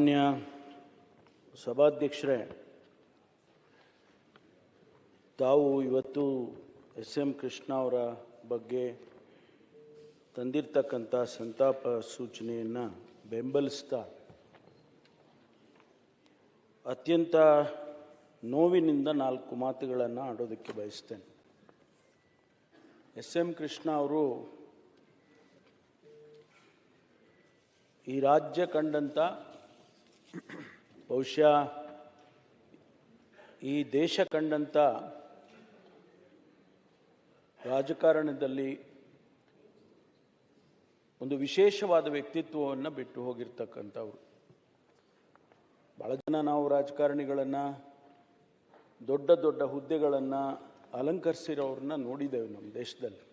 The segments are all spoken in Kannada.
ಮಾನ್ಯ ಸಭಾಧ್ಯಕ್ಷರೇ, ತಾವು ಇವತ್ತು ಎಸ್.ಎಂ. ಕೃಷ್ಣ ಅವರ ಬಗ್ಗೆ ತಂದಿರತಕ್ಕಂಥ ಸಂತಾಪ ಸೂಚನೆಯನ್ನು ಬೆಂಬಲಿಸ್ತಾ ಅತ್ಯಂತ ನೋವಿನಿಂದ 4 ಮಾತುಗಳನ್ನು ಆಡೋದಕ್ಕೆ ಬಯಸ್ತೇನೆ. ಎಸ್.ಎಂ. ಕೃಷ್ಣ ಅವರು ಈ ರಾಜ್ಯ ಕಂಡಂಥ, ಬಹುಶಃ ಈ ದೇಶ ಕಂಡಂಥ ರಾಜಕಾರಣದಲ್ಲಿ ಒಂದು ವಿಶೇಷವಾದ ವ್ಯಕ್ತಿತ್ವವನ್ನು ಬಿಟ್ಟು ಹೋಗಿರ್ತಕ್ಕಂಥವ್ರು. ಭಾಳ ಜನ ನಾವು ರಾಜಕಾರಣಿಗಳನ್ನು, ದೊಡ್ಡ ದೊಡ್ಡ ಹುದ್ದೆಗಳನ್ನು ಅಲಂಕರಿಸಿರೋರನ್ನ ನೋಡಿದ್ದೇವೆ ನಮ್ಮ ದೇಶದಲ್ಲಿ.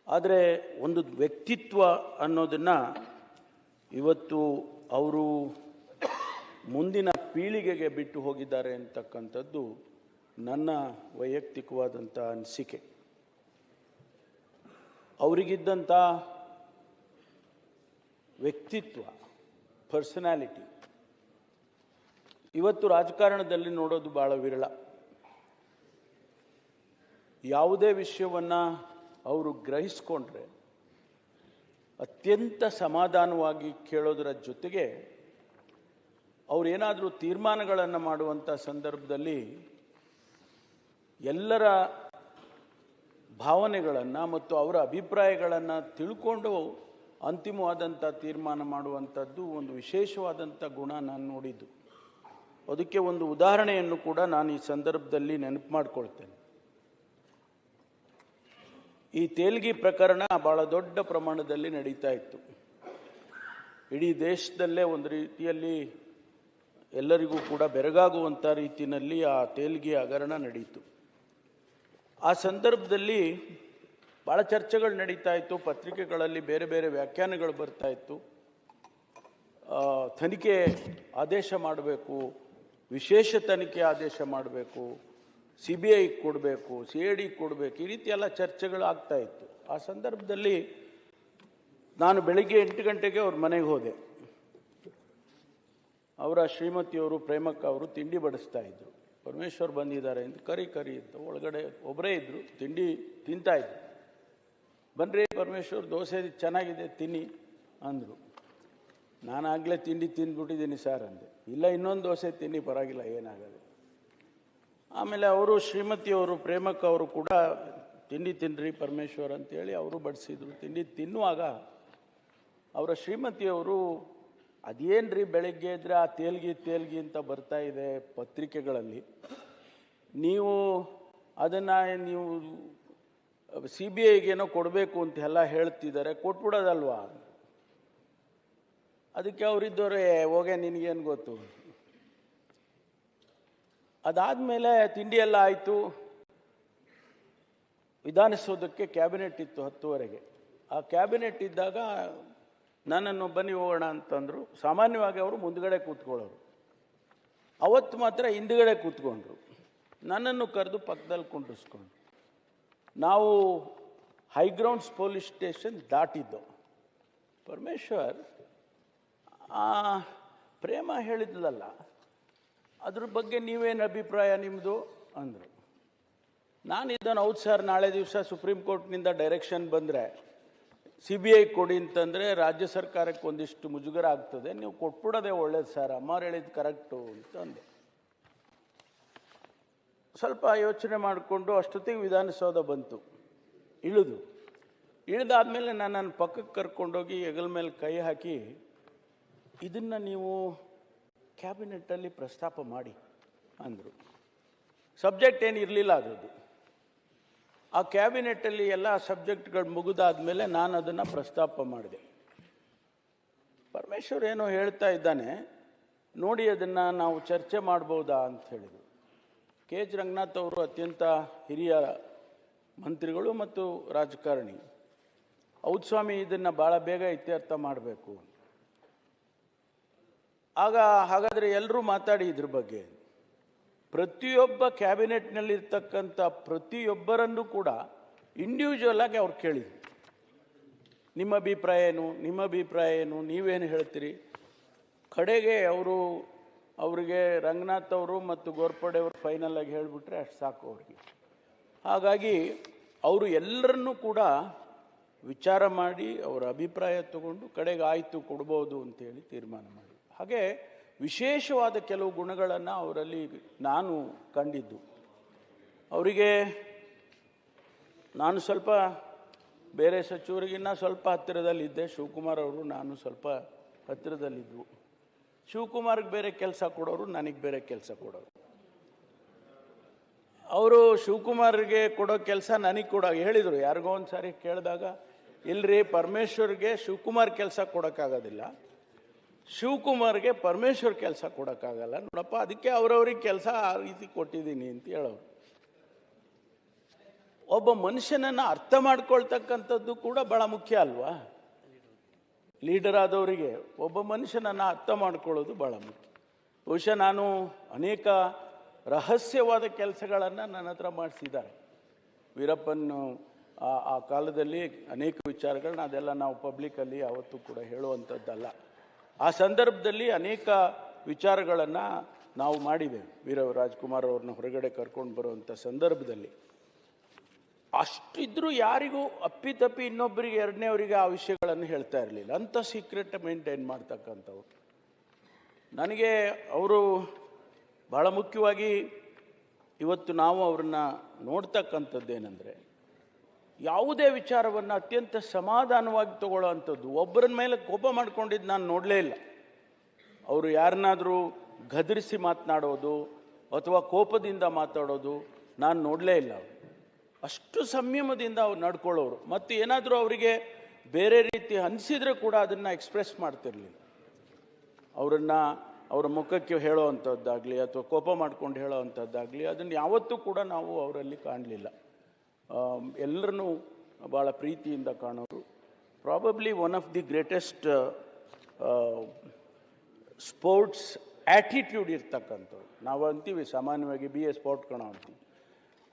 ಆದರೆ ಒಂದು ವ್ಯಕ್ತಿತ್ವ ಅನ್ನೋದನ್ನು ಇವತ್ತು ಅವರು ಮುಂದಿನ ಪೀಳಿಗೆಗೆ ಬಿಟ್ಟು ಹೋಗಿದ್ದಾರೆ ಅಂತಕ್ಕಂಥದ್ದು ನನ್ನ ವೈಯಕ್ತಿಕವಾದಂಥ ಅನಿಸಿಕೆ. ಅವರಿಗಿದ್ದಂಥ ವ್ಯಕ್ತಿತ್ವ, ಪರ್ಸನಾಲಿಟಿ ಇವತ್ತು ರಾಜಕಾರಣದಲ್ಲಿ ನೋಡೋದು ಭಾಳ ವಿರಳ. ಯಾವುದೇ ವಿಷಯವನ್ನು ಅವರು ಗ್ರಹಿಸ್ಕೊಂಡ್ರೆ ಅತ್ಯಂತ ಸಮಾಧಾನವಾಗಿ ಕೇಳೋದರ ಜೊತೆಗೆ ಅವರೇನಾದರೂ ತೀರ್ಮಾನಗಳನ್ನು ಮಾಡುವಂಥ ಸಂದರ್ಭದಲ್ಲಿ ಎಲ್ಲರ ಭಾವನೆಗಳನ್ನು ಮತ್ತು ಅವರ ಅಭಿಪ್ರಾಯಗಳನ್ನು ತಿಳ್ಕೊಂಡು ಅಂತಿಮವಾದಂಥ ತೀರ್ಮಾನ ಮಾಡುವಂಥದ್ದು ಒಂದು ವಿಶೇಷವಾದಂಥ ಗುಣ ನಾನು ನೋಡಿದ್ದು. ಅದಕ್ಕೆ ಒಂದು ಉದಾಹರಣೆಯನ್ನು ಕೂಡ ನಾನು ಈ ಸಂದರ್ಭದಲ್ಲಿ ನೆನಪು ಮಾಡಿಕೊಳ್ತೇನೆ. ಈ ತೇಲ್ಗಿ ಪ್ರಕರಣ ಭಾಳ ದೊಡ್ಡ ಪ್ರಮಾಣದಲ್ಲಿ ನಡೀತಾ ಇತ್ತು. ಇಡೀ ದೇಶದಲ್ಲೇ ಒಂದು ರೀತಿಯಲ್ಲಿ ಎಲ್ಲರಿಗೂ ಕೂಡ ಬೆರಗಾಗುವಂಥ ರೀತಿಯಲ್ಲಿ ಆ ತೇಲ್ಗಿ ಹಗರಣ ನಡೀತು. ಆ ಸಂದರ್ಭದಲ್ಲಿ ಭಾಳ ಚರ್ಚೆಗಳು ನಡೀತಾ ಇತ್ತು. ಪತ್ರಿಕೆಗಳಲ್ಲಿ ಬೇರೆ ಬೇರೆ ವ್ಯಾಖ್ಯಾನಗಳು ಬರ್ತಾ ಇತ್ತು. ತನಿಖೆ ಆದೇಶ ಮಾಡಬೇಕು, ವಿಶೇಷ ತನಿಖೆ ಆದೇಶ ಮಾಡಬೇಕು, CBI ಕೊಡಬೇಕು, CID ಕೊಡಬೇಕು, ಈ ರೀತಿ ಎಲ್ಲ ಚರ್ಚೆಗಳು ಆಗ್ತಾ ಇತ್ತು. ಆ ಸಂದರ್ಭದಲ್ಲಿ ನಾನು ಬೆಳಿಗ್ಗೆ 8 ಗಂಟೆಗೆ ಅವ್ರ ಮನೆಗೆ ಹೋದೆ. ಅವರ ಶ್ರೀಮತಿಯವರು ಪ್ರೇಮಕ್ಕ ಅವರು ತಿಂಡಿ ಬಡಿಸ್ತಾ ಇದ್ರು. ಪರಮೇಶ್ವರ್ ಬಂದಿದ್ದಾರೆ ಅಂತ ಕರಿ ಅಂತ ಒಳಗಡೆ ಒಬ್ಬರೇ ಇದ್ದರು, ತಿಂಡಿ ತಿಂತಾಯಿದ್ರು. ಬನ್ರಿ ಪರಮೇಶ್ವರ್, ದೋಸೆ ಚೆನ್ನಾಗಿದೆ ತಿನ್ನಿ ಅಂದರು. ನಾನಾಗಲೇ ತಿಂಡಿ ತಿಂದ್ಬಿಟ್ಟಿದ್ದೀನಿ ಸರ್ ಅಂದೆ. ಇಲ್ಲ, ಇನ್ನೊಂದು ದೋಸೆ ತಿನ್ನಿ, ಪರವಾಗಿಲ್ಲ, ಏನಾಗಲ್ಲ. ಆಮೇಲೆ ಅವರು ಶ್ರೀಮತಿಯವರು ಪ್ರೇಮಕ್ಕ ಅವರು ಕೂಡ ತಿಂಡಿ ತಿನ್ನಿರಿ ಪರಮೇಶ್ವರ್ ಅಂತೇಳಿ ಅವರು ಬಡಿಸಿದ್ರು. ತಿಂಡಿ ತಿನ್ನುವಾಗ ಅವರ ಶ್ರೀಮತಿಯವರು, ಅದೇನ್ರಿ ಬೆಳಗ್ಗೆ ಇದ್ದರೆ ಆ ತೇಲ್ಗಿ ಅಂತ ಬರ್ತಾ ಇದೆ ಪತ್ರಿಕೆಗಳಲ್ಲಿ, ನೀವು ಅದನ್ನು ನೀವು CBIಗೇನೋ ಕೊಡಬೇಕು ಅಂತ ಎಲ್ಲ ಹೇಳ್ತಿದ್ದಾರೆ, ಕೊಟ್ಬಿಡೋದಲ್ವಾ? ಅದಕ್ಕೆ ಅವರಿದ್ದವರೇ, ಹೋಗೆ ನಿನಗೇನು ಗೊತ್ತು. ಅದಾದಮೇಲೆ ತಿಂಡಿ ಎಲ್ಲ ಆಯಿತು. ವಿಧಾನಸೌಧಕ್ಕೆ ಕ್ಯಾಬಿನೆಟ್ ಇತ್ತು 10:30ಗೆ. ಆ ಕ್ಯಾಬಿನೆಟ್ ಇದ್ದಾಗ ನನ್ನನ್ನು ಬನ್ನಿ ಹೋಗೋಣ ಅಂತಂದರು. ಸಾಮಾನ್ಯವಾಗಿ ಅವರು ಮುಂದ್ಗಡೆ ಕೂತ್ಕೊಳ್ಳೋರು, ಅವತ್ತು ಮಾತ್ರ ಹಿಂದ್ಗಡೆ ಕೂತ್ಕೊಂಡ್ರು. ನನ್ನನ್ನು ಕರೆದು ಪಕ್ಕದಲ್ಲಿ ಕುಂಡಿಸ್ಕೊಂಡ್ರು. ನಾವು ಹೈಗ್ರೌಂಡ್ಸ್ ಪೊಲೀಸ್ ಸ್ಟೇಷನ್ ದಾಟಿದ್ದು. ಪರಮೇಶ್ವರ್, ಪ್ರೇಮ ಹೇಳಿದ್ಲಲ್ಲ, ಅದ್ರ ಬಗ್ಗೆ ನೀವೇನು ಅಭಿಪ್ರಾಯ ನಿಮ್ಮದು ಅಂದರು. ನಾನು ಇದನ್ನು, ಹೌದು ಸರ್, ನಾಳೆ ದಿವಸ ಸುಪ್ರೀಂ ಕೋರ್ಟ್ನಿಂದ ಡೈರೆಕ್ಷನ್ ಬಂದರೆ CBI ಕೊಡಿ ಅಂತಂದರೆ ರಾಜ್ಯ ಸರ್ಕಾರಕ್ಕೆ ಒಂದಿಷ್ಟು ಮುಜುಗರ ಆಗ್ತದೆ, ನೀವು ಕೊಟ್ಬಿಡೋದೇ ಒಳ್ಳೇದು ಸರ್, ಅಮ್ಮವ್ರು ಹೇಳಿದ್ದು ಕರೆಕ್ಟು ಅಂತಂದೆ. ಸ್ವಲ್ಪ ಯೋಚನೆ ಮಾಡಿಕೊಂಡು ಅಷ್ಟೊತ್ತಿಗೆ ವಿಧಾನಸೌಧ ಬಂತು. ಇಳಿದಾದ್ಮೇಲೆ ನನ್ನ ಪಕ್ಕಕ್ಕೆ ಕರ್ಕೊಂಡೋಗಿ ಹೆಗಲ ಮೇಲೆ ಕೈ ಹಾಕಿ, ಇದನ್ನು ನೀವು ಕ್ಯಾಬಿನೆಟ್ಟಲ್ಲಿ ಪ್ರಸ್ತಾಪ ಮಾಡಿ ಅಂದರು. ಸಬ್ಜೆಕ್ಟ್ ಏನು ಇರಲಿಲ್ಲ ಅದರದ್ದು. ಆ ಕ್ಯಾಬಿನೆಟ್ಟಲ್ಲಿ ಎಲ್ಲ ಸಬ್ಜೆಕ್ಟ್ಗಳು ಮುಗಿದಾದ್ಮೇಲೆ ನಾನು ಅದನ್ನು ಪ್ರಸ್ತಾಪ ಮಾಡಿದೆ. ಪರಮೇಶ್ವರ್ ಏನೋ ಹೇಳ್ತಾ ಇದ್ದಾನೆ, ನೋಡಿ ಅದನ್ನು ನಾವು ಚರ್ಚೆ ಮಾಡ್ಬೋದಾ ಅಂತ ಹೇಳಿದರು. KH ರಂಗನಾಥ್ ಅವರು ಅತ್ಯಂತ ಹಿರಿಯ ಮಂತ್ರಿಗಳು ಮತ್ತು ರಾಜಕಾರಣಿ. ಹೌದು ಸ್ವಾಮಿ, ಇದನ್ನು ಭಾಳ ಬೇಗ ಇತ್ಯರ್ಥ ಮಾಡಬೇಕು. ಹಾಗಾದರೆ ಎಲ್ಲರೂ ಮಾತಾಡಿ ಇದ್ರ ಬಗ್ಗೆ. ಪ್ರತಿಯೊಬ್ಬ ಕ್ಯಾಬಿನೆಟ್ನಲ್ಲಿರ್ತಕ್ಕಂಥ ಪ್ರತಿಯೊಬ್ಬರನ್ನು ಕೂಡ ಇಂಡಿವಿಜುವಲ್ ಆಗಿ ಅವ್ರು ಕೇಳಿದ್ರು. ನಿಮ್ಮ ಅಭಿಪ್ರಾಯ ಏನು, ನೀವೇನು ಹೇಳ್ತೀರಿ? ಕಡೆಗೆ ಅವರಿಗೆ ರಂಗನಾಥ್ ಅವರು ಮತ್ತು ಗೋರ್ಪಡೆ ಅವರು ಫೈನಲ್ ಆಗಿ ಹೇಳಿಬಿಟ್ರೆ ಅಷ್ಟು ಸಾಕು ಅವ್ರಿಗೆ. ಹಾಗಾಗಿ ಅವರು ಎಲ್ಲರನ್ನೂ ಕೂಡ ವಿಚಾರ ಮಾಡಿ ಅವರ ಅಭಿಪ್ರಾಯ ತಗೊಂಡು ಕಡೆಗೆ ಆಯಿತು ಕೊಡ್ಬೋದು ಅಂತೇಳಿ ತೀರ್ಮಾನ ಮಾಡಿ. ಹಾಗೆ ವಿಶೇಷವಾದ ಕೆಲವು ಗುಣಗಳನ್ನು ಅವರಲ್ಲಿ ನಾನು ಕಂಡಿದ್ದು. ಅವರಿಗೆ ನಾನು ಸ್ವಲ್ಪ ಬೇರೆ ಸಚಿವರಿಗಿನ್ನ ಸ್ವಲ್ಪ ಹತ್ತಿರದಲ್ಲಿದ್ದೆ. ಶಿವಕುಮಾರ್ ಅವರು ನಾನು ಸ್ವಲ್ಪ ಹತ್ತಿರದಲ್ಲಿದ್ದರು. ಶಿವಕುಮಾರ್ಗೆ ಬೇರೆ ಕೆಲಸ ಕೊಡೋರು, ನನಗೆ ಬೇರೆ ಕೆಲಸ ಕೊಡೋರು. ಅವರು ಶಿವಕುಮಾರ್ಗೆ ಕೊಡೋ ಕೆಲಸ ನನಗೆ ಕೂಡ ಹೇಳಿದರು. ಯಾರಿಗೋ ಒಂದು ಸಾರಿ ಕೇಳಿದಾಗ, ಇಲ್ಲರಿ ಪರಮೇಶ್ವರ್ಗೆ ಶಿವಕುಮಾರ್ ಕೆಲಸ ಕೊಡೋಕ್ಕಾಗೋದಿಲ್ಲ, ಶಿವಕುಮಾರ್ಗೆ ಪರಮೇಶ್ವರ್ ಕೆಲಸ ಕೊಡೋಕ್ಕಾಗಲ್ಲ ನೋಡಪ್ಪ, ಅದಕ್ಕೆ ಅವರವ್ರಿಗೆ ಕೆಲಸ ಆ ರೀತಿ ಕೊಟ್ಟಿದ್ದೀನಿ ಅಂತ ಹೇಳೋರು. ಒಬ್ಬ ಮನುಷ್ಯನನ್ನು ಅರ್ಥ ಮಾಡ್ಕೊಳ್ತಕ್ಕಂಥದ್ದು ಕೂಡ ಭಾಳ ಮುಖ್ಯ ಅಲ್ವಾ? ಲೀಡರ್ ಆದವರಿಗೆ ಒಬ್ಬ ಮನುಷ್ಯನನ್ನು ಅರ್ಥ ಮಾಡ್ಕೊಳ್ಳೋದು ಭಾಳ ಮುಖ್ಯ. ಬಹುಶಃ ನಾನು ಅನೇಕ ರಹಸ್ಯವಾದ ಕೆಲಸಗಳನ್ನು ನನ್ನ ಹತ್ರ ಮಾಡಿಸಿದ್ದಾರೆ. ವೀರಪ್ಪನ್ ಆ ಕಾಲದಲ್ಲಿ ಅನೇಕ ವಿಚಾರಗಳನ್ನ ಅದೆಲ್ಲ ನಾವು ಪಬ್ಲಿಕಲ್ಲಿ ಯಾವತ್ತೂ ಕೂಡ ಹೇಳುವಂಥದ್ದಲ್ಲ. ಆ ಸಂದರ್ಭದಲ್ಲಿ ಅನೇಕ ವಿಚಾರಗಳನ್ನು ನಾವು ಮಾಡಿದ್ದೇವೆ. ರಾಜ್ಕುಮಾರ್ ಅವ್ರನ್ನ ಹೊರಗಡೆ ಕರ್ಕೊಂಡು ಬರುವಂಥ ಸಂದರ್ಭದಲ್ಲಿ ಅಷ್ಟಿದ್ರೂ ಯಾರಿಗೂ ಅಪ್ಪಿತಪ್ಪಿ ಇನ್ನೊಬ್ಬರಿಗೆ ಎರಡನೇವರಿಗೆ ಆ ವಿಷಯಗಳನ್ನು ಹೇಳ್ತಾ ಇರಲಿಲ್ಲ. ಅಂಥ ಸೀಕ್ರೆಟ್ ಮೇಂಟೈನ್ ಮಾಡ್ತಕ್ಕಂಥವ್ರು. ನನಗೆ ಅವರು ಭಾಳ ಮುಖ್ಯವಾಗಿ ಇವತ್ತು ನಾವು ಅವ್ರನ್ನ ನೋಡ್ತಕ್ಕಂಥದ್ದೇನೆಂದರೆ, ಯಾವುದೇ ವಿಚಾರವನ್ನು ಅತ್ಯಂತ ಸಮಾಧಾನವಾಗಿ ತಗೊಳ್ಳೋ ಅಂಥದ್ದು. ಒಬ್ಬರ ಮೇಲೆ ಕೋಪ ಮಾಡ್ಕೊಂಡಿದ್ದು ನಾನು ನೋಡಲೇ ಇಲ್ಲ. ಅವರು ಯಾರನ್ನಾದರೂ ಗದರಿಸಿ ಮಾತನಾಡೋದು ಅಥವಾ ಕೋಪದಿಂದ ಮಾತಾಡೋದು ನಾನು ನೋಡಲೇ ಇಲ್ಲ. ಅಷ್ಟು ಸಂಯಮದಿಂದ ಅವ್ರು ನಡ್ಕೊಳ್ಳೋರು. ಮತ್ತು ಏನಾದರೂ ಅವರಿಗೆ ಬೇರೆ ರೀತಿ ಅನಿಸಿದರೆ ಕೂಡ ಅದನ್ನು ಎಕ್ಸ್ಪ್ರೆಸ್ ಮಾಡ್ತಿರ್ಲಿಲ್ಲ. ಅವರ ಮುಖಕ್ಕೆ ಹೇಳೋ ಅಂಥದ್ದಾಗಲಿ ಅಥವಾ ಕೋಪ ಮಾಡ್ಕೊಂಡು ಹೇಳೋ ಅಂಥದ್ದಾಗಲಿ ಅದನ್ನು ಯಾವತ್ತೂ ಕೂಡ ನಾವು ಅವರಲ್ಲಿ ಕಾಣಲಿಲ್ಲ. ಎಲ್ಲರನ್ನೂ ಭಾಳ ಪ್ರೀತಿಯಿಂದ ಕಾಣೋರು. Probably one of the greatest sports attitude ಇರ್ತಕ್ಕಂಥವ್ರು. ನಾವು ಅಂತೀವಿ ಸಾಮಾನ್ಯವಾಗಿ BA ಸ್ಪೋರ್ಟ್ ಕಣ ಅಂತೀವಿ.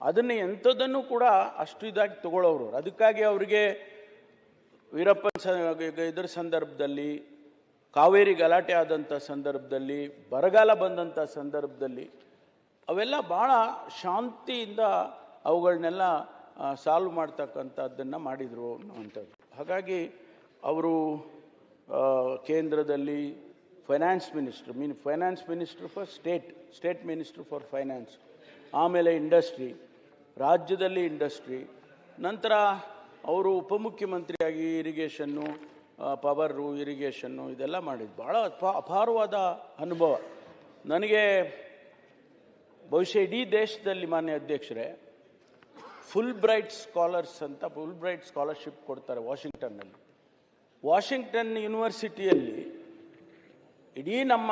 ಅದನ್ನು ಎಂಥದನ್ನು ಕೂಡ ಅಷ್ಟು ಇದಾಗಿ ತಗೊಳ್ಳೋರು. ಅದಕ್ಕಾಗಿ ಅವರಿಗೆ ವೀರಪ್ಪನ ಇದರ ಸಂದರ್ಭದಲ್ಲಿ, ಕಾವೇರಿ ಗಲಾಟೆ ಆದಂಥ ಸಂದರ್ಭದಲ್ಲಿ, ಬರಗಾಲ ಬಂದಂಥ ಸಂದರ್ಭದಲ್ಲಿ ಅವೆಲ್ಲ ಭಾಳ ಶಾಂತಿಯಿಂದ ಅವುಗಳನ್ನೆಲ್ಲ ಸಾಲ್ವ್ ಮಾಡ್ತಕ್ಕಂಥದ್ದನ್ನು ಮಾಡಿದರು ಅನ್ನುವಂಥದ್ದು. ಹಾಗಾಗಿ ಅವರು ಕೇಂದ್ರದಲ್ಲಿ finance minister for state minister for finance, ಆಮೇಲೆ ಇಂಡಸ್ಟ್ರಿ, ರಾಜ್ಯದಲ್ಲಿ ಇಂಡಸ್ಟ್ರಿ, ನಂತರ ಅವರು ಉಪಮುಖ್ಯಮಂತ್ರಿಯಾಗಿ ಇರಿಗೇಷನ್ನು, ಪವರು, ಇರಿಗೇಷನ್ನು ಇದೆಲ್ಲ ಮಾಡಿದ್ದು ಭಾಳ ಅಪಾರವಾದ ಅನುಭವ. ನನಗೆ ಬಹುಶಃ ಇಡೀ ದೇಶದಲ್ಲಿ ಮಾನ್ಯ ಅಧ್ಯಕ್ಷರೇ ಫುಲ್ ಬ್ರೈಟ್ ಸ್ಕಾಲರ್ಸ್ ಅಂತ ಫುಲ್ ಬ್ರೈಟ್ ಸ್ಕಾಲರ್ಶಿಪ್ ಕೊಡ್ತಾರೆ ವಾಷಿಂಗ್ಟನ್ನಲ್ಲಿ. ವಾಷಿಂಗ್ಟನ್ ಯೂನಿವರ್ಸಿಟಿಯಲ್ಲಿ ಇಡೀ ನಮ್ಮ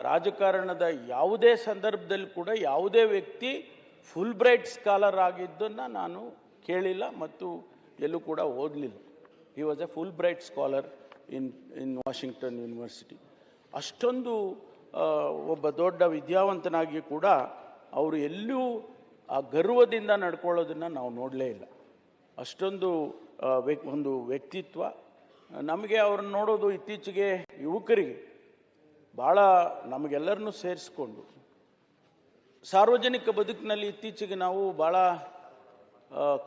ರಾಜಕಾರಣದ ಯಾವುದೇ ಸಂದರ್ಭದಲ್ಲಿ ಕೂಡ ಯಾವುದೇ ವ್ಯಕ್ತಿ ಫುಲ್ ಬ್ರೈಟ್ ಸ್ಕಾಲರ್ ಆಗಿದ್ದನ್ನು ನಾನು ಕೇಳಿಲ್ಲ ಮತ್ತು ಎಲ್ಲೂ ಕೂಡ ಓದಲಿಲ್ಲ. He was a Fulbright scholar in Washington university. ಅಷ್ಟೊಂದು ಒಬ್ಬ ದೊಡ್ಡ ವಿದ್ಯಾವಂತನಾಗಿ ಕೂಡ ಅವರು ಎಲ್ಲೂ ಆ ಗರ್ವದಿಂದ ನಡ್ಕೊಳ್ಳೋದನ್ನು ನಾವು ನೋಡಲೇ ಇಲ್ಲ. ಅಷ್ಟೊಂದು ಒಂದು ವ್ಯಕ್ತಿತ್ವ. ನಮಗೆ ಅವ್ರನ್ನ ನೋಡೋದು ಇತ್ತೀಚೆಗೆ ಯುವಕರಿಗೆ ಭಾಳ ನಮಗೆಲ್ಲರನ್ನೂ ಸೇರಿಸ್ಕೊಂಡು ಸಾರ್ವಜನಿಕ ಬದುಕಿನಲ್ಲಿ ಇತ್ತೀಚೆಗೆ ನಾವು ಭಾಳ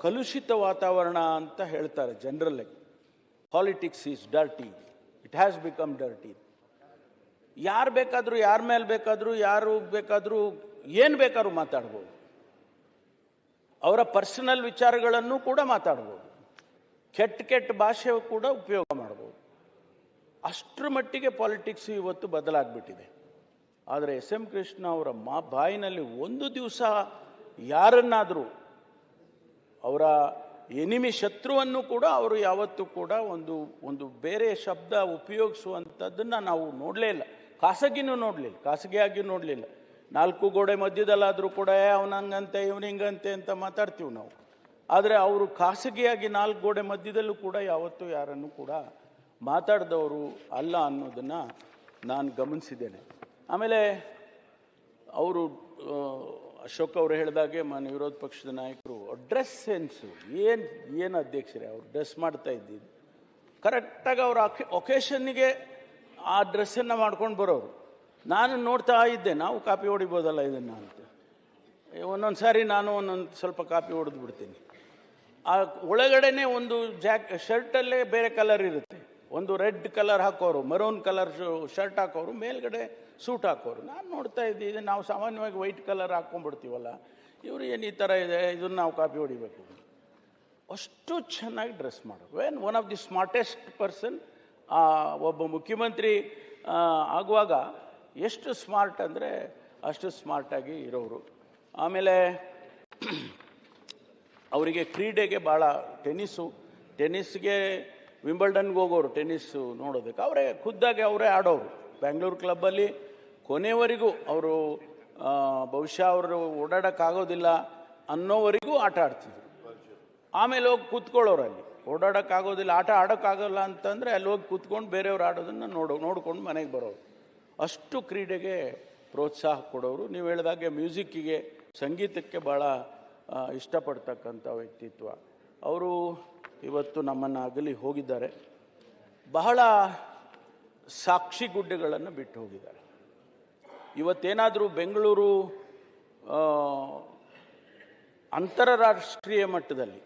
ಕಲುಷಿತ ವಾತಾವರಣ ಅಂತ ಹೇಳ್ತಾರೆ ಜನರಲ್ಲಾಗಿ. Politics is dirty, it has become dirty. ಯಾರು ಬೇಕಾದರೂ ಯಾರ ಮೇಲೆ ಬೇಕಾದರೂ ಯಾರು ಬೇಕಾದರೂ ಏನು ಬೇಕಾದ್ರೂ ಮಾತಾಡ್ಬೋದು. ಅವರ ಪರ್ಸನಲ್ ವಿಚಾರಗಳನ್ನು ಕೂಡ ಮಾತಾಡ್ಬೋದು. ಕೆಟ್ಟ ಭಾಷೆ ಕೂಡ ಉಪಯೋಗ ಮಾಡ್ಬೋದು. ಅಷ್ಟರ ಮಟ್ಟಿಗೆ ಪಾಲಿಟಿಕ್ಸ್ ಇವತ್ತು ಬದಲಾಗ್ಬಿಟ್ಟಿದೆ. ಆದರೆ SM ಕೃಷ್ಣ ಅವರ ಬಾಯಿನಲ್ಲಿ ಒಂದು ದಿವಸ ಯಾರನ್ನಾದರೂ ಅವರ ಎನಿಮಿ ಶತ್ರುವನ್ನು ಕೂಡ ಅವರು ಯಾವತ್ತೂ ಕೂಡ ಒಂದು ಬೇರೆ ಶಬ್ದ ಉಪಯೋಗಿಸುವಂಥದ್ದನ್ನು ನಾವು ನೋಡಲೇ ಇಲ್ಲ. ಖಾಸಗಿಯಾಗಿಯೂ ನೋಡಲಿಲ್ಲ. 4 ಗೋಡೆ ಮಧ್ಯದಲ್ಲಾದರೂ ಕೂಡ ಅವನಂಗಂತೆ ಇವನಿಂಗಂತೆ ಅಂತ ಮಾತಾಡ್ತೀವಿ ನಾವು. ಆದರೆ ಅವರು ಖಾಸಗಿಯಾಗಿ 4 ಗೋಡೆ ಮಧ್ಯದಲ್ಲೂ ಕೂಡ ಯಾವತ್ತೂ ಯಾರನ್ನು ಕೂಡ ಮಾತಾಡಿದವರು ಅಲ್ಲ ಅನ್ನೋದನ್ನು ನಾನು ಗಮನಿಸಿದ್ದೇನೆ. ಆಮೇಲೆ ಅವರು ಅಶೋಕ್ ಅವರು ಹೇಳಿದಾಗೆ ಮಾನ್ಯ ವಿರೋಧ ಪಕ್ಷದ ನಾಯಕರು ಡ್ರೆಸ್ ಸೆನ್ಸು ಏನು ಅಧ್ಯಕ್ಷರೇ ಅವರು ಡ್ರೆಸ್ ಮಾಡ್ತಾ ಇದ್ದಿದ್ದು ಕರೆಕ್ಟಾಗಿ ಅವರ ಒಕೇಶನ್ನಿಗೆ ಆ ಡ್ರೆಸ್ಸನ್ನು ಮಾಡ್ಕೊಂಡು ಬರೋರು. ನಾನು ನೋಡ್ತಾ ಇದ್ದೆ, ನಾವು ಕಾಪಿ ಹೊಡಿಬೋದಲ್ಲ ಇದನ್ನು ಅಂತ. ಒಂದೊಂದು ಸಾರಿ ನಾನು ಸ್ವಲ್ಪ ಕಾಪಿ ಹೊಡೆದು ಬಿಡ್ತೀನಿ. ಆ ಒಳಗಡೆನೆ ಒಂದು ಶರ್ಟಲ್ಲೇ ಬೇರೆ ಕಲರ್ ಇರುತ್ತೆ. ಒಂದು ರೆಡ್ ಕಲರ್ ಹಾಕೋರು, ಮರೂನ್ ಕಲರ್ ಶರ್ಟ್ ಹಾಕೋರು, ಮೇಲ್ಗಡೆ ಸೂಟ್ ಹಾಕೋರು. ನಾನು ನೋಡ್ತಾ ಇದ್ದೆ, ನಾವು ಸಾಮಾನ್ಯವಾಗಿ ವೈಟ್ ಕಲರ್ ಹಾಕ್ಕೊಂಡ್ಬಿಡ್ತೀವಲ್ಲ, ಇವರು ಏನು ಈ ಥರ ಇದೆ, ಇದನ್ನು ನಾವು ಕಾಪಿ ಹೊಡಿಬೇಕು. ಅಷ್ಟು ಚೆನ್ನಾಗಿ ಡ್ರೆಸ್ ಮಾಡೋರು. One of the smartest person. ಒಬ್ಬ ಮುಖ್ಯಮಂತ್ರಿ ಆಗುವಾಗ ಎಷ್ಟು ಸ್ಮಾರ್ಟ್ ಅಂದರೆ ಅಷ್ಟು ಸ್ಮಾರ್ಟಾಗಿ ಇರೋರು. ಆಮೇಲೆ ಅವರಿಗೆ ಕ್ರೀಡೆಗೆ ಭಾಳ ಟೆನ್ನಿಸ್ಗೆ ವಿಂಬಲ್ಡನ್ಗೆ ಹೋಗೋರು ಟೆನ್ನಿಸ್ಸು ನೋಡೋದಕ್ಕೆ. ಅವರೇ ಖುದ್ದಾಗಿ ಅವರೇ ಆಡೋರು. ಬ್ಯಾಂಗ್ಳೂರು ಕ್ಲಬ್ಬಲ್ಲಿ ಕೊನೆವರೆಗೂ ಅವರು ಬಹುಶಃ ಅವರು ಓಡಾಡೋಕ್ಕಾಗೋದಿಲ್ಲ ಅನ್ನೋವರೆಗೂ ಆಟ ಆಡ್ತಿದ್ರು. ಆಮೇಲೆ ಹೋಗಿ ಕೂತ್ಕೊಳ್ಳೋರು. ಅಲ್ಲಿ ಓಡಾಡೋಕ್ಕಾಗೋದಿಲ್ಲ, ಆಟ ಆಡೋಕ್ಕಾಗೋಲ್ಲ ಅಂತಂದರೆ ಅಲ್ಲಿ ಹೋಗಿ ಕೂತ್ಕೊಂಡು ಬೇರೆಯವ್ರು ಆಡೋದನ್ನು ನೋಡ್ಕೊಂಡು ಮನೆಗೆ ಬರೋರು. ಅಷ್ಟು ಕ್ರೀಡೆಗೆ ಪ್ರೋತ್ಸಾಹ ಕೊಡೋರು. ನೀವು ಹೇಳಿದಾಗೆ ಮ್ಯೂಸಿಕ್ಕಿಗೆ, ಸಂಗೀತಕ್ಕೆ ಭಾಳ ಇಷ್ಟಪಡ್ತಕ್ಕಂಥ ವ್ಯಕ್ತಿತ್ವ. ಅವರು ಇವತ್ತು ನಮ್ಮನ್ನು ಅಗಲಿ ಹೋಗಿದ್ದಾರೆ. ಬಹಳ ಸಾಕ್ಷಿಗುಡ್ಡೆಗಳನ್ನು ಬಿಟ್ಟು ಹೋಗಿದ್ದಾರೆ. ಇವತ್ತೇನಾದರೂ ಬೆಂಗಳೂರು ಅಂತಾರಾಷ್ಟ್ರೀಯ ಮಟ್ಟದಲ್ಲಿ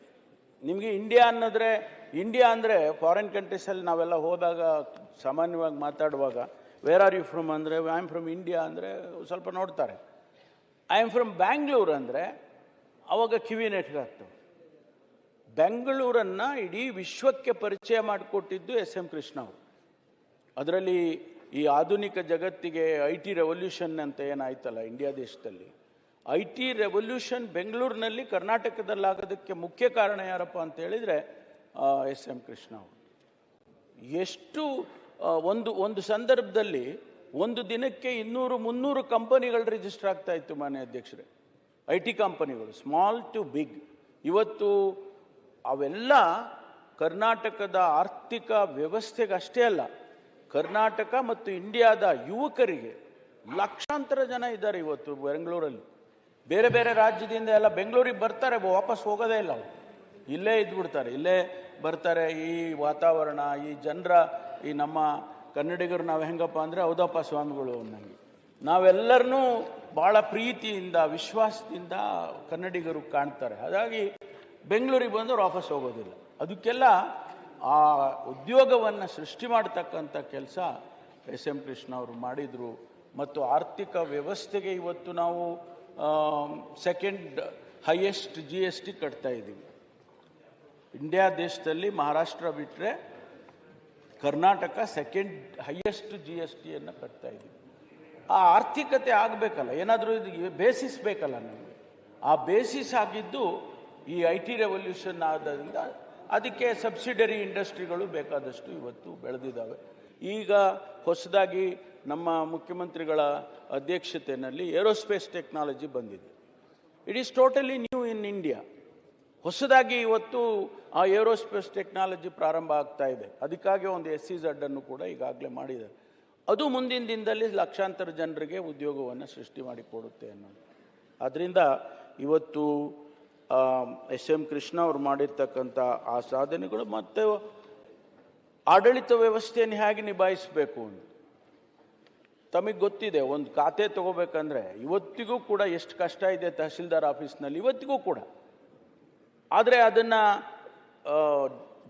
ನಿಮಗೆ ಇಂಡಿಯಾ ಅಂದರೆ ಫಾರಿನ್ ಕಂಟ್ರೀಸಲ್ಲಿ ನಾವೆಲ್ಲ ಹೋದಾಗ ಸಾಮಾನ್ಯವಾಗಿ ಮಾತಾಡುವಾಗ ವೇರ್ ಆರ್ ಯು ಫ್ರಮ್ ಅಂದರೆ ಐ ಆಮ್ ಫ್ರಮ್ ಇಂಡಿಯಾ ಅಂದರೆ ಸ್ವಲ್ಪ ನೋಡ್ತಾರೆ. ಐ ಆಮ್ ಫ್ರಮ್ ಬ್ಯಾಂಗ್ಳೂರು ಅಂದರೆ ಅವಾಗ ಕಿವಿ ನೆಟ್ಗಾಗ್ತವೆ. ಬೆಂಗಳೂರನ್ನು ಇಡೀ ವಿಶ್ವಕ್ಕೆ ಪರಿಚಯ ಮಾಡಿಕೊಟ್ಟಿದ್ದು ಎಸ್.ಎಂ. ಕೃಷ್ಣ ಅವರು. ಅದರಲ್ಲಿ ಈ ಆಧುನಿಕ ಜಗತ್ತಿಗೆ IT ರೆವಲ್ಯೂಷನ್ ಅಂತ ಏನಾಯ್ತಲ್ಲ ಇಂಡಿಯಾ ದೇಶದಲ್ಲಿ, IT ರೆವಲ್ಯೂಷನ್ ಬೆಂಗಳೂರಿನಲ್ಲಿ ಕರ್ನಾಟಕದಲ್ಲಾಗೋದಕ್ಕೆ ಮುಖ್ಯ ಕಾರಣ ಯಾರಪ್ಪ ಅಂತ ಹೇಳಿದರೆ ಎಸ್.ಎಂ. ಕೃಷ್ಣ ಅವರು. ಎಷ್ಟು ಒಂದು ಸಂದರ್ಭದಲ್ಲಿ ಒಂದು ದಿನಕ್ಕೆ 200-300 ಕಂಪನಿಗಳು ರಿಜಿಸ್ಟರ್ ಆಗ್ತಾ ಇತ್ತು ಮಾನ್ಯ ಅಧ್ಯಕ್ಷರೇ, IT ಕಂಪನಿಗಳು, ಸ್ಮಾಲ್ ಟು ಬಿಗ್. ಇವತ್ತು ಅವೆಲ್ಲ ಕರ್ನಾಟಕದ ಆರ್ಥಿಕ ವ್ಯವಸ್ಥೆಗೆ ಅಷ್ಟೇ ಅಲ್ಲ, ಕರ್ನಾಟಕ ಮತ್ತು ಇಂಡಿಯಾದ ಯುವಕರಿಗೆ ಲಕ್ಷಾಂತರ ಜನ ಇದ್ದಾರೆ ಇವತ್ತು ಬೆಂಗಳೂರಲ್ಲಿ. ಬೇರೆ ಬೇರೆ ರಾಜ್ಯದಿಂದ ಎಲ್ಲ ಬೆಂಗಳೂರಿಗೆ ಬರ್ತಾರೆ, ವಾಪಸ್ ಹೋಗೋದೇ ಇಲ್ಲ. ಅವರು ಇಲ್ಲೇ ಇದ್ಬಿಡ್ತಾರೆ, ಇಲ್ಲೇ ಬರ್ತಾರೆ. ಈ ವಾತಾವರಣ, ಈ ಜನರ, ಈ ನಮ್ಮ ಕನ್ನಡಿಗರು ನಾವು ಹೆಂಗಪ್ಪ ಅಂದರೆ ಹೌದಪ್ಪ ಸ್ವಾಮಿಗಳು ಅನ್ನಂಗೆ ನಾವೆಲ್ಲರನ್ನೂ ಭಾಳ ಪ್ರೀತಿಯಿಂದ ವಿಶ್ವಾಸದಿಂದ ಕನ್ನಡಿಗರು ಕಾಣ್ತಾರೆ. ಹಾಗಾಗಿ ಬೆಂಗಳೂರಿಗೆ ಬಂದವರು ವಾಪಸ್ ಹೋಗೋದಿಲ್ಲ. ಅದಕ್ಕೆಲ್ಲ ಆ ಉದ್ಯೋಗವನ್ನು ಸೃಷ್ಟಿ ಮಾಡ್ತಕ್ಕಂಥ ಕೆಲಸ ಎಸ್.ಎಂ. ಕೃಷ್ಣ ಅವರು ಮಾಡಿದರು. ಮತ್ತು ಆರ್ಥಿಕ ವ್ಯವಸ್ಥೆಗೆ ಇವತ್ತು ನಾವು ಸೆಕೆಂಡ್ ಹೈಯೆಸ್ಟ್ GST ಕಟ್ತಾ ಇದ್ದೀವಿ. ಇಂಡಿಯಾ ದೇಶದಲ್ಲಿ ಮಹಾರಾಷ್ಟ್ರ ಬಿಟ್ಟರೆ ಕರ್ನಾಟಕ ಸೆಕೆಂಡ್ ಹೈಯೆಸ್ಟ್ GSTಯನ್ನು ಕಟ್ತಾ ಇದ್ದೀವಿ. ಆ ಆರ್ಥಿಕತೆ ಆಗಬೇಕಲ್ಲ, ಏನಾದರೂ ಇದು ಬೇಸಿಸ್ ಬೇಕಲ್ಲ ನಮಗೆ. ಆ ಬೇಸಿಸ್ ಆಗಿದ್ದು ಈ IT ರೆವಲ್ಯೂಷನ್ ಆದ್ದರಿಂದ ಅದಕ್ಕೆ ಸಬ್ಸಿಡರಿ ಇಂಡಸ್ಟ್ರಿಗಳು ಬೇಕಾದಷ್ಟು ಇವತ್ತು ಬೆಳೆದಿದ್ದಾವೆ. ಈಗ ಹೊಸದಾಗಿ ನಮ್ಮ ಮುಖ್ಯಮಂತ್ರಿಗಳ ಅಧ್ಯಕ್ಷತೆಯಲ್ಲಿ ಏರೋಸ್ಪೇಸ್ ಟೆಕ್ನಾಲಜಿ ಬಂದಿದೆ. It is totally new in India. ಹೊಸದಾಗಿ ಇವತ್ತು ಆ ಏರೋಸ್ಪೇಸ್ ಟೆಕ್ನಾಲಜಿ ಪ್ರಾರಂಭ ಆಗ್ತಾ ಇದೆ. ಅದಕ್ಕಾಗಿ ಒಂದು SEZ ಅನ್ನು ಕೂಡ ಈಗಾಗಲೇ ಮಾಡಿದ್ದಾರೆ. ಅದು ಮುಂದಿನ ದಿನದಲ್ಲಿ ಲಕ್ಷಾಂತರ ಜನರಿಗೆ ಉದ್ಯೋಗವನ್ನು ಸೃಷ್ಟಿ ಮಾಡಿಕೊಡುತ್ತೆ ಅನ್ನೋದು. ಆದ್ದರಿಂದ ಇವತ್ತು ಎಸ್.ಎಂ. ಕೃಷ್ಣ ಅವರು ಮಾಡಿರ್ತಕ್ಕಂಥ ಆ ಸಾಧನೆಗಳು ಮತ್ತು ಆಡಳಿತ ವ್ಯವಸ್ಥೆಯನ್ನು ಹೇಗೆ ನಿಭಾಯಿಸಬೇಕು ಅಂತ ತಮಗೆ ಗೊತ್ತಿದೆ. ಒಂದು ಖಾತೆ ತಗೋಬೇಕಂದ್ರೆ ಇವತ್ತಿಗೂ ಕೂಡ ಎಷ್ಟು ಕಷ್ಟ ಇದೆ ತಹಸೀಲ್ದಾರ್ ಆಫೀಸ್ನಲ್ಲಿ, ಇವತ್ತಿಗೂ ಕೂಡ. ಆದರೆ ಅದನ್ನು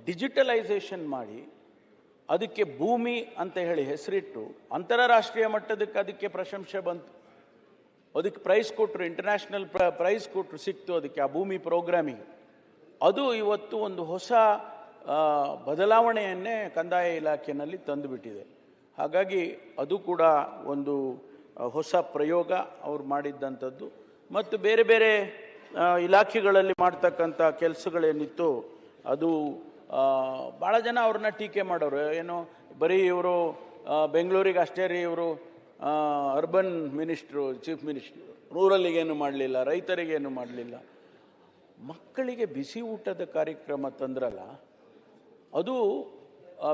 ಡಿಜಿಟಲೈಸೇಷನ್ ಮಾಡಿ ಅದಕ್ಕೆ ಭೂಮಿ ಅಂತ ಹೇಳಿ ಹೆಸರಿಟ್ಟು ಅಂತಾರಾಷ್ಟ್ರೀಯ ಮಟ್ಟದಕ್ಕೆ ಅದಕ್ಕೆ ಪ್ರಶಂಸೆ ಬಂತು. ಅದಕ್ಕೆ ಪ್ರೈಸ್ ಕೊಟ್ಟರು, ಇಂಟರ್ನ್ಯಾಷನಲ್ ಪ್ರೈಸ್ ಕೊಟ್ಟರು, ಸಿಕ್ತು ಅದಕ್ಕೆ ಆ ಭೂಮಿ ಪ್ರೋಗ್ರಾಮಿಗೆ. ಅದು ಇವತ್ತು ಒಂದು ಹೊಸ ಬದಲಾವಣೆಯನ್ನೇ ಕಂದಾಯ ಇಲಾಖೆಯಲ್ಲಿ ತಂದುಬಿಟ್ಟಿದೆ. ಹಾಗಾಗಿ ಅದು ಕೂಡ ಒಂದು ಹೊಸ ಪ್ರಯೋಗ ಅವ್ರು ಮಾಡಿದ್ದಂಥದ್ದು. ಮತ್ತು ಬೇರೆ ಬೇರೆ ಇಲಾಖೆಗಳಲ್ಲಿ ಮಾಡ್ತಕ್ಕಂಥ ಕೆಲಸಗಳೇನಿತ್ತು ಅದು ಭಾಳ ಜನ ಅವ್ರನ್ನ ಟೀಕೆ ಮಾಡೋರು. ಏನು ಬರೀ ಇವರು ಬೆಂಗಳೂರಿಗೆ ಅಷ್ಟೇ ರೀ, ಇವರು ಅರ್ಬನ್ ಮಿನಿಸ್ಟ್ರು, ಚೀಫ್ ಮಿನಿಸ್ಟ್ರು, ರೂರಲ್ಲಿಗೇನು ಮಾಡಲಿಲ್ಲ, ರೈತರಿಗೇನು ಮಾಡಲಿಲ್ಲ. ಮಕ್ಕಳಿಗೆ ಬಿಸಿ ಊಟದ ಕಾರ್ಯಕ್ರಮ ತಂದ್ರಲ್ಲ, ಅದು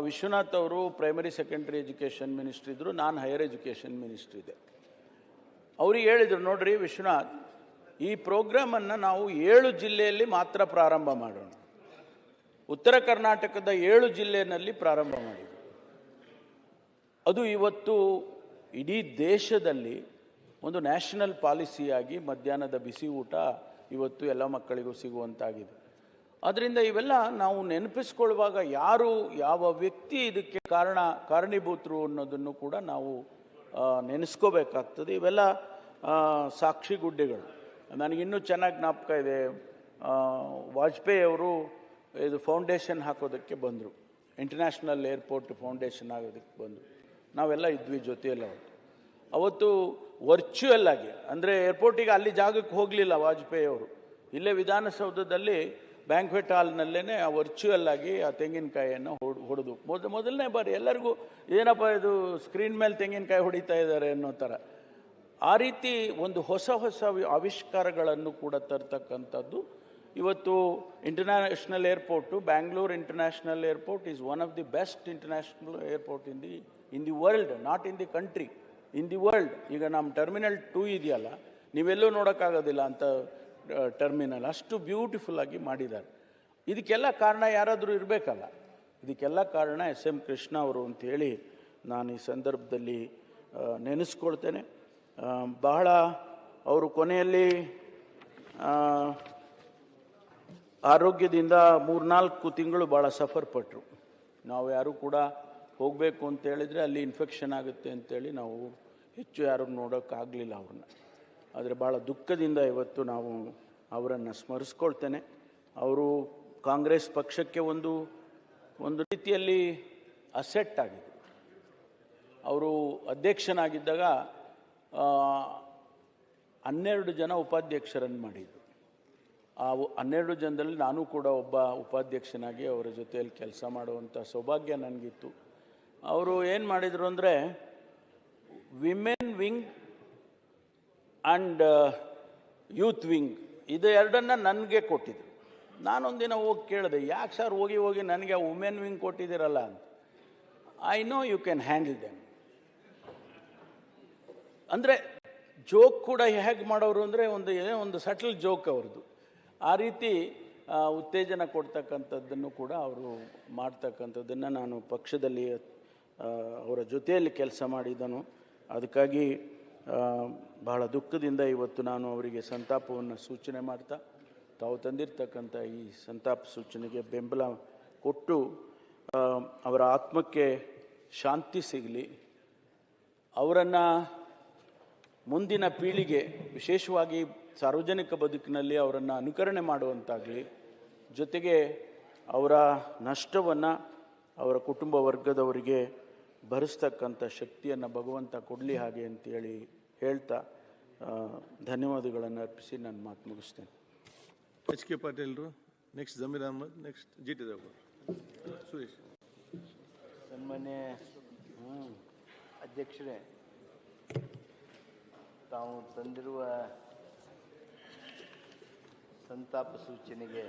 ವಿಶ್ವನಾಥ್ ಅವರು ಪ್ರೈಮರಿ ಸೆಕೆಂಡ್ರಿ ಎಜುಕೇಷನ್ ಮಿನಿಸ್ಟ್ರಿ ಇದ್ದರು, ನಾನು ಹೈಯರ್ ಎಜುಕೇಷನ್ ಮಿನಿಸ್ಟ್ರಿ ಇದೆ. ಅವ್ರಿಗೆ ಹೇಳಿದರು, ನೋಡ್ರಿ ವಿಶ್ವನಾಥ್, ಈ ಪ್ರೋಗ್ರಾಮನ್ನು ನಾವು 7 ಜಿಲ್ಲೆಯಲ್ಲಿ ಮಾತ್ರ ಪ್ರಾರಂಭ ಮಾಡೋಣ. ಉತ್ತರ ಕರ್ನಾಟಕದ 7 ಜಿಲ್ಲೆಯಲ್ಲಿ ಪ್ರಾರಂಭ ಮಾಡಿದ್ವಿ. ಅದು ಇವತ್ತು ಇಡೀ ದೇಶದಲ್ಲಿ ಒಂದು ನ್ಯಾಷನಲ್ ಪಾಲಿಸಿಯಾಗಿ ಮಧ್ಯಾಹ್ನದ ಬಿಸಿ ಊಟ ಇವತ್ತು ಎಲ್ಲ ಮಕ್ಕಳಿಗೂ ಸಿಗುವಂತಾಗಿದೆ. ಅದರಿಂದ ಇವೆಲ್ಲ ನಾವು ನೆನಪಿಸ್ಕೊಳ್ಳುವಾಗ ಯಾರು ಯಾವ ವ್ಯಕ್ತಿ ಇದಕ್ಕೆ ಕಾರಣೀಭೂತರು ಅನ್ನೋದನ್ನು ಕೂಡ ನಾವು ನೆನೆಸ್ಕೋಬೇಕಾಗ್ತದೆ. ಇವೆಲ್ಲ ಸಾಕ್ಷಿಗುಡ್ಡೆಗಳು. ನನಗಿನ್ನೂ ಚೆನ್ನಾಗಿ ಜ್ಞಾಪಕ ಇದೆ, ವಾಜಪೇಯಿ ಅವರು ಇದು ಫೌಂಡೇಶನ್ ಹಾಕೋದಕ್ಕೆ ಬಂದರು, ಇಂಟರ್ನ್ಯಾಷನಲ್ ಏರ್ಪೋರ್ಟ್ ಫೌಂಡೇಶನ್ ಆಗೋದಕ್ಕೆ ಬಂದರು. ನಾವೆಲ್ಲ ಇದ್ವಿ ಜೊತೆಯಲ್ಲ. ಅವತ್ತು ವರ್ಚುವಲ್ ಆಗಿ, ಅಂದರೆ ಏರ್ಪೋರ್ಟಿಗೆ ಅಲ್ಲಿ ಜಾಗಕ್ಕೆ ಹೋಗಲಿಲ್ಲ ವಾಜಪೇಯಿ ಅವರು, ಇಲ್ಲೇ ವಿಧಾನಸೌಧದಲ್ಲಿ ಬ್ಯಾಂಕ್ವೆಟ್ ಹಾಲ್ನಲ್ಲೇ ಆ ವರ್ಚುವಲ್ ಆಗಿ ಆ ತೆಂಗಿನಕಾಯಿಯನ್ನು ಹೊಡೆದು ಮೊದಲನೇ ಬಾರಿ ಎಲ್ಲರಿಗೂ ಏನಪ್ಪ ಇದು ಸ್ಕ್ರೀನ್ ಮೇಲೆ ತೆಂಗಿನಕಾಯಿ ಹೊಡಿತಾ ಇದ್ದಾರೆ ಅನ್ನೋ ಥರ. ಆ ರೀತಿ ಒಂದು ಹೊಸ ಆವಿಷ್ಕಾರಗಳನ್ನು ಕೂಡ ತರ್ತಕ್ಕಂಥದ್ದು ಇವತ್ತು international airport, Bangalore international airport is one of the best international airport in the world, not in the country, in the world. ಈಗ ನಮ್ಮ ಟರ್ಮಿನಲ್ 2 ಇದೆಯಲ್ಲ, ನೀವೆಲ್ಲೂ ನೋಡೋಕ್ಕಾಗೋದಿಲ್ಲ ಅಂತ ಟರ್ಮಿನಲ್, ಅಷ್ಟು ಬ್ಯೂಟಿಫುಲ್ ಆಗಿ ಮಾಡಿದ್ದಾರೆ. ಇದಕ್ಕೆಲ್ಲ ಕಾರಣ ಯಾರಾದರೂ ಇರಬೇಕಲ್ಲ. ಇದಕ್ಕೆಲ್ಲ ಕಾರಣ SM ಕೃಷ್ಣ ಅವರು ಅಂಥೇಳಿ ನಾನು ಈ ಸಂದರ್ಭದಲ್ಲಿ ನೆನೆಸ್ಕೊಳ್ತೇನೆ. ಬಹಳ ಅವರು ಕೊನೆಯಲ್ಲಿ ಆರೋಗ್ಯದಿಂದ 3-4 ತಿಂಗಳು ಭಾಳ ಸಫರ್ ಪಟ್ಟರು. ನಾವು ಯಾರೂ ಕೂಡ ಹೋಗಬೇಕು ಅಂತೇಳಿದರೆ ಅಲ್ಲಿ ಇನ್ಫೆಕ್ಷನ್ ಆಗುತ್ತೆ ಅಂತೇಳಿ ನಾವು ಹೆಚ್ಚು ಯಾರೂ ನೋಡೋಕ್ಕಾಗಲಿಲ್ಲ ಅವ್ರನ್ನ. ಆದರೆ ಭಾಳ ದುಃಖದಿಂದ ಇವತ್ತು ನಾವು ಅವರನ್ನು ಸ್ಮರಿಸ್ಕೊಳ್ತೇನೆ. ಅವರು ಕಾಂಗ್ರೆಸ್ ಪಕ್ಷಕ್ಕೆ ಒಂದು ರೀತಿಯಲ್ಲಿ ಅಸೆಟ್ ಆಗಿದೆ. ಅವರು ಅಧ್ಯಕ್ಷನಾಗಿದ್ದಾಗ 12 ಜನ ಉಪಾಧ್ಯಕ್ಷರನ್ನು ಮಾಡಿದರು. ಆ 12 ಜನದಲ್ಲಿ ನಾನು ಕೂಡ ಒಬ್ಬ ಉಪಾಧ್ಯಕ್ಷನಾಗಿ ಅವರ ಜೊತೆಯಲ್ಲಿ ಕೆಲಸ ಮಾಡುವಂಥ ಸೌಭಾಗ್ಯ ನನಗಿತ್ತು. ಅವರು ಏನು ಮಾಡಿದರು ಅಂದರೆ, women wing and youth wing ಇದು ಎರಡನ್ನು ನನಗೆ ಕೊಟ್ಟಿದ್ರು. ನಾನೊಂದಿನ ಹೋಗಿ ಕೇಳಿದೆ, ಯಾಕೆ ಸರ್ ಹೋಗಿ ನನಗೆ ವುಮೆನ್ ವಿಂಗ್ ಕೊಟ್ಟಿದ್ದೀರಲ್ಲ ಅಂತ. I know you can handle them. ಅಂದರೆ ಜೋಕ್ ಕೂಡ ಹೇಗೆ ಮಾಡೋರು ಅಂದರೆ ಒಂದು ಸಟಲ್ ಜೋಕ್ ಅವ್ರದ್ದು. ಆ ರೀತಿ ಉತ್ತೇಜನ ಕೊಡ್ತಕ್ಕಂಥದ್ದನ್ನು ಕೂಡ ಅವರು ಮಾಡ್ತಕ್ಕಂಥದ್ದನ್ನು ನಾನು ಪಕ್ಷದಲ್ಲಿ ಅವರ ಜೊತೆಯಲ್ಲಿ ಕೆಲಸ ಮಾಡಿದನು. ಅದಕ್ಕಾಗಿ ಬಹಳ ದುಃಖದಿಂದ ಇವತ್ತು ನಾನು ಅವರಿಗೆ ಸಂತಾಪವನ್ನು ಸೂಚನೆ ಮಾಡ್ತಾ, ತಾವು ತಂದಿರತಕ್ಕಂಥ ಈ ಸಂತಾಪ ಸೂಚನೆಗೆ ಬೆಂಬಲ ಕೊಟ್ಟು ಅವರ ಆತ್ಮಕ್ಕೆ ಶಾಂತಿ ಸಿಗಲಿ, ಅವರನ್ನು ಮುಂದಿನ ಪೀಳಿಗೆ ವಿಶೇಷವಾಗಿ ಸಾರ್ವಜನಿಕ ಬದುಕಿನಲ್ಲಿ ಅವರನ್ನು ಅನುಕರಣೆ ಮಾಡುವಂತಾಗಲಿ, ಜೊತೆಗೆ ಅವರ ನಷ್ಟವನ್ನು ಅವರ ಕುಟುಂಬ ವರ್ಗದವರಿಗೆ ಭರಿಸ್ತಕ್ಕಂಥ ಶಕ್ತಿಯನ್ನು ಭಗವಂತ ಕೊಡಲಿ ಹಾಗೆ ಅಂತೇಳಿ ಹೇಳ್ತಾ ಧನ್ಯವಾದಗಳನ್ನು ಅರ್ಪಿಸಿ ನನ್ನ ಮಾತು ಮುಗಿಸ್ತೇನೆ. HK ಪಾಟೀಲ್ರು, next Zameer Ahmed, next GT Deve Gowda, Suresh. ಸನ್ಮಾನ್ಯ ಅಧ್ಯಕ್ಷರೇ, ತಾವು ತಂದಿರುವ ಸಂತಾಪ ಸೂಚನೆಗೆ